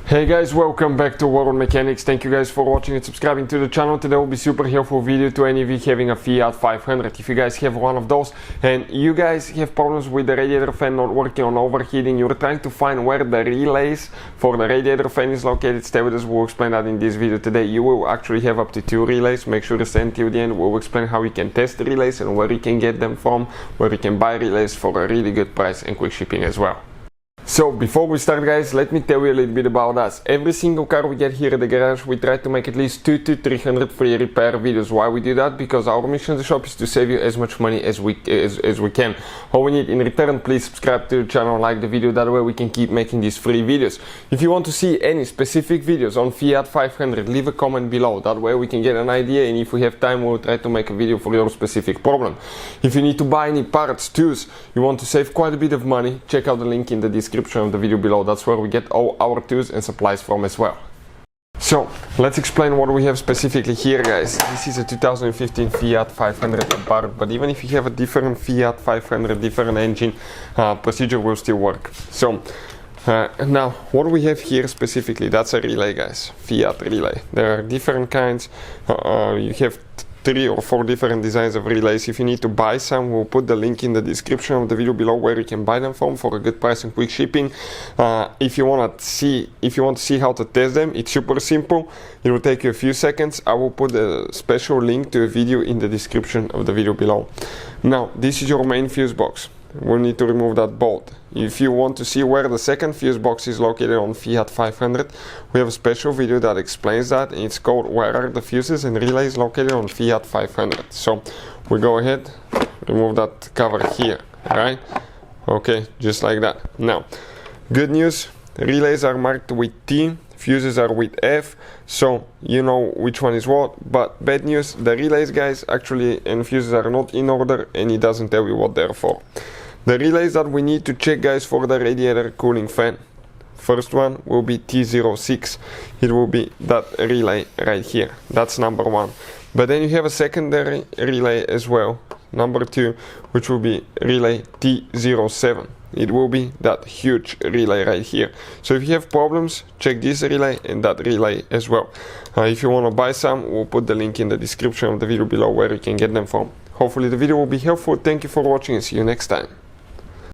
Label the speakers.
Speaker 1: Hey guys, welcome back to World Mechanics. Thank you guys for watching and subscribing to the channel. Today will be super helpful video to any of you having a Fiat 500. If you guys have one of those and you guys have problems with the radiator fan not working on overheating, you're trying to find where the relays for the radiator fan is located, stay with us. We'll explain that in this video today. You will actually have up to 2 relays. Make sure to stay until the end. We'll explain how you can test the relays and where you can get them from, where you can buy relays for a really good price and quick shipping as well. So before we start guys, let me tell you a little bit about us. Every single car we get here at the garage, we try to make at least 200 to 300 free repair videos. Why we do that? Because our mission as a shop is to save you as much money as we can. All we need in return, please subscribe to the channel, like the video, that way we can keep making these free videos. If you want to see any specific videos on Fiat 500, leave a comment below, that way we can get an idea, and if we have time we'll try to make a video for your specific problem. If you need to buy any parts, tools, you want to save quite a bit of money, check out the link in the description of the video below. That's where we get all our tools and supplies from as well. So let's explain what we have specifically here guys. This is a 2015 Fiat 500 Abarth, but even if you have a different Fiat 500, different engine, procedure will still work. So now what we have here specifically, that's a relay guys, Fiat relay. There are different kinds. You have 3 or 4 different designs of relays. If you need to buy some, we'll put the link in the description of the video below where you can buy them from for a good price and quick shipping. If you want to see how to test them, it's super simple. It will take you a few seconds. I will put a special link to a video in the description of the video below. Now this is your main fuse box. We'll need to remove that bolt. If you want to see where the second fuse box is located on Fiat 500, we have a special video that explains that, and it's called Where Are the Fuses and Relays Located on Fiat 500. So we go ahead, remove that cover here, alright? Okay, just like that. Now, good news, relays are marked with T, fuses are with F, so you know which one is what. But bad news, the relays guys actually and fuses are not in order, and it doesn't tell you what they're for. The relays that we need to check guys for the radiator cooling fan, first one will be T06. It will be that relay right here. That's number 1. But then you have a secondary relay as well, number 2, which will be relay T07. It will be that huge relay right here. So if you have problems, check this relay and that relay as well. If you want to buy some, we'll put the link in the description of the video below where you can get them from. Hopefully the video will be helpful. Thank you for watching and see you next time.